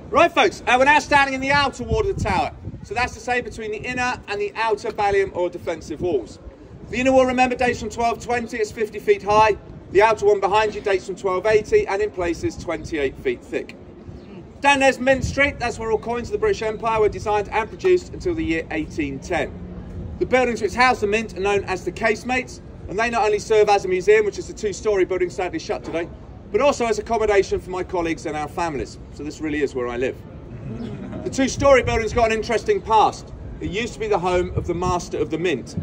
Right folks, we're now standing in the outer ward of the tower. So that's to say between the inner and the outer ballium or defensive walls. The inner wall, remember, dates from 1220, it's 50 feet high. The outer one behind you dates from 1280 and in places 28 feet thick. Down there's Mint Street, that's where all coins of the British Empire were designed and produced until the year 1810. The buildings which house the Mint are known as the casemates, and they not only serve as a museum, which is a two-storey building sadly shut today, but also as accommodation for my colleagues and our families. So this really is where I live. The two-storey building's got an interesting past. It used to be the home of the Master of the Mint.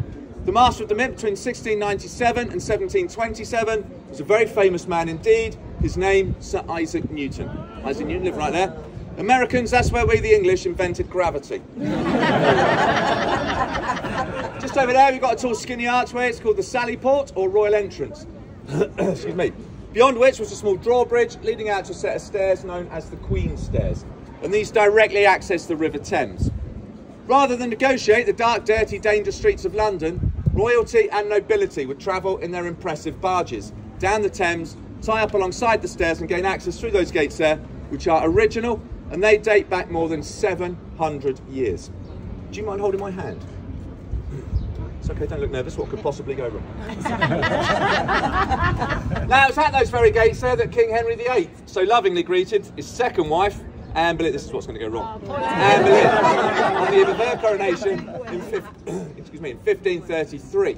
The Master of the Mint between 1697 and 1727 was a very famous man indeed. His name, Sir Isaac Newton. Isaac Newton lived right there. Americans, that's where we the English invented gravity. Just over there we've got a tall skinny archway. It's called the Sallyport or Royal Entrance. Excuse me. Beyond which was a small drawbridge leading out to a set of stairs known as the Queen's Stairs. And these directly access the River Thames. Rather than negotiate the dark, dirty, dangerous streets of London, royalty and nobility would travel in their impressive barges down the Thames, tie up alongside the stairs and gain access through those gates there, which are original, and they date back more than 700 years. Do you mind holding my hand? It's okay, don't look nervous. What could possibly go wrong? Now, it was at those very gates there that King Henry VIII so lovingly greeted his second wife, Anne Boleyn. This is what's going to go wrong. Anne Boleyn, on the eve of her coronation in 1533.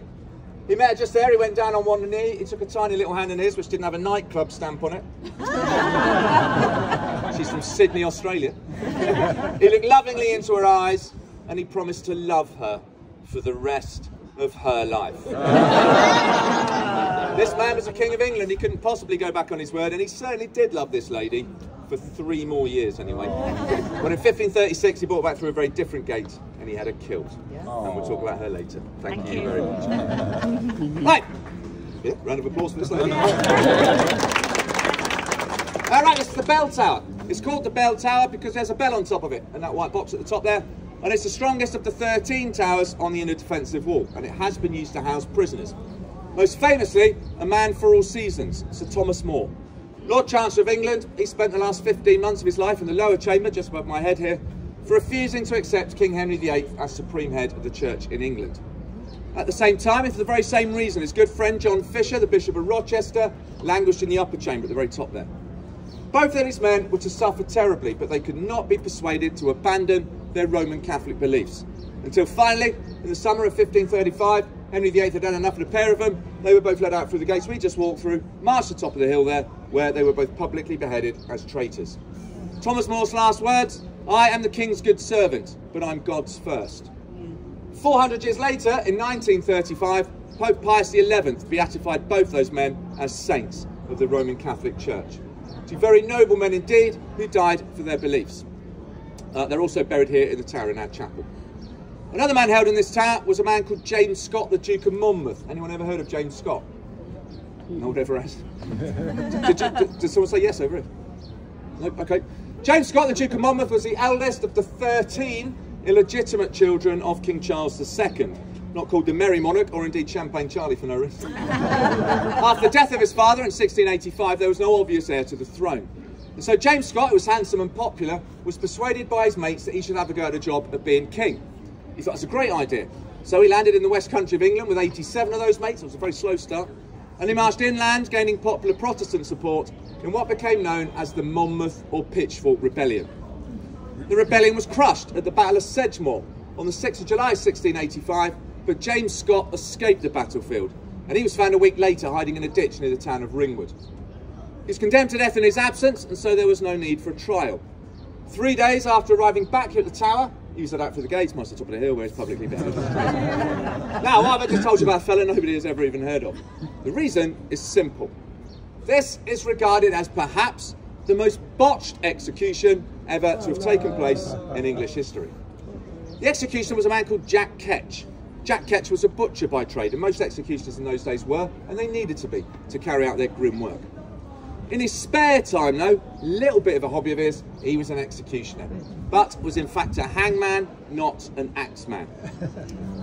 He met her just there. He went down on one knee. He took a tiny little hand in his, which didn't have a nightclub stamp on it. She's from Sydney, Australia. He looked lovingly into her eyes, and he promised to love her for the rest of her life. This man was the King of England. He couldn't possibly go back on his word, and he certainly did love this lady for 3 more years anyway. When in 1536 he brought her back through a very different gate and he had her killed. And we'll talk about her later. Thank you very much. Right. Yeah, round of applause for this lady. Alright, this is the bell tower. It's called the bell tower because there's a bell on top of it, and that white box at the top there. And it's the strongest of the 13 towers on the inner defensive wall, and it has been used to house prisoners. Most famously, a man for all seasons, Sir Thomas More. Lord Chancellor of England, he spent the last 15 months of his life in the lower chamber, just above my head here, for refusing to accept King Henry VIII as supreme head of the church in England. At the same time, and for the very same reason, his good friend John Fisher, the Bishop of Rochester, languished in the upper chamber at the very top there. Both of these men were to suffer terribly, but they could not be persuaded to abandon their Roman Catholic beliefs. Until finally, in the summer of 1535, Henry VIII had done enough of the pair of them. They were both led out through the gates we just walked through, marched to the top of the hill there, where they were both publicly beheaded as traitors. Thomas More's last words, "I am the King's good servant, but I'm God's first." 400 years later, in 1935, Pope Pius XI beatified both those men as saints of the Roman Catholic Church. Two very noble men indeed, who died for their beliefs. They're also buried here in the tower in our chapel. Another man held in this tower was a man called James Scott, the Duke of Monmouth. Anyone ever heard of James Scott? No one ever has. Did someone say yes over it? Nope, okay. James Scott, the Duke of Monmouth, was the eldest of the 13 illegitimate children of King Charles II. Not called the Merry Monarch, or indeed Champagne Charlie for no reason. After the death of his father in 1685, there was no obvious heir to the throne. And so James Scott, who was handsome and popular, was persuaded by his mates that he should have a go at a job of being king. He thought it was a great idea. So he landed in the West Country of England with 87 of those mates. It was a very slow start. And he marched inland, gaining popular Protestant support in what became known as the Monmouth or Pitchfork Rebellion. The rebellion was crushed at the Battle of Sedgemoor on the 6th of July 1685, but James Scott escaped the battlefield, and he was found a week later hiding in a ditch near the town of Ringwood. He was condemned to death in his absence, and so there was no need for a trial. 3 days after arriving back here at the tower, he was let out through the gates, most at the top of the hill where he's publicly beheaded. Now, why have I just told you about a fella nobody has ever even heard of? The reason is simple. This is regarded as perhaps the most botched execution ever to have taken place in English history. The executioner was a man called Jack Ketch. Jack Ketch was a butcher by trade, and most executioners in those days were, and they needed to be, to carry out their grim work. In his spare time, though, a little bit of a hobby of his, he was an executioner, but was in fact a hangman, not an axeman.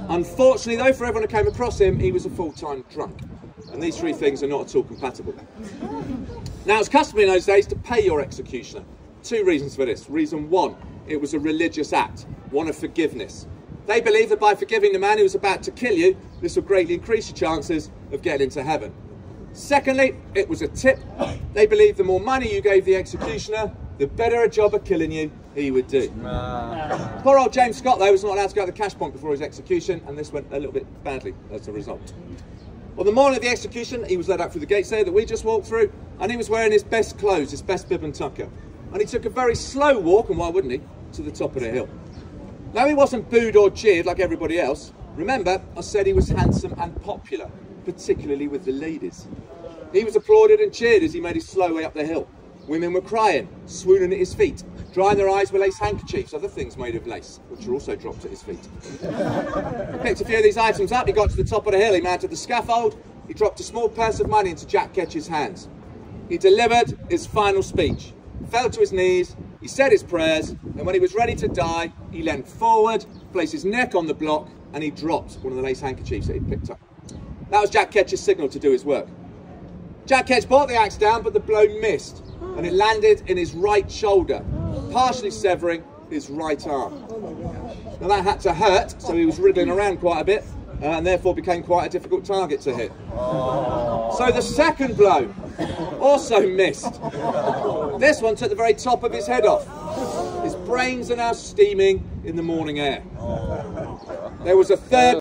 Unfortunately, though, for everyone who came across him, he was a full-time drunk, and these three things are not at all compatible. Now, it's customary in those days to pay your executioner. Two reasons for this. Reason one, it was a religious act, one of forgiveness. They believed that by forgiving the man who was about to kill you, this would greatly increase your chances of getting into heaven. Secondly, it was a tip. They believed the more money you gave the executioner, the better a job of killing you he would do. Poor old James Scott, though, was not allowed to go to the cash point before his execution, and this went a little bit badly as a result. On the morning of the execution, he was led out through the gates there that we just walked through, and he was wearing his best clothes, his best bib and tucker. And he took a very slow walk, and why wouldn't he, to the top of the hill. Now, he wasn't booed or cheered like everybody else. Remember, I said he was handsome and popular, particularly with the ladies. He was applauded and cheered as he made his slow way up the hill. Women were crying, swooning at his feet, drying their eyes with lace handkerchiefs, other things made of lace, which are also dropped at his feet. He picked a few of these items up, he got to the top of the hill, he mounted the scaffold, he dropped a small purse of money into Jack Ketch's hands. He delivered his final speech, fell to his knees, he said his prayers, and when he was ready to die, he leant forward, placed his neck on the block, and he dropped one of the lace handkerchiefs that he'd picked up. That was Jack Ketch's signal to do his work. Jack Ketch brought the axe down, but the blow missed, and it landed in his right shoulder, partially severing his right arm. Now that had to hurt, so he was wriggling around quite a bit, and therefore became quite a difficult target to hit. So the second blow also missed. This one took the very top of his head off. His brains are now steaming in the morning air. There was a third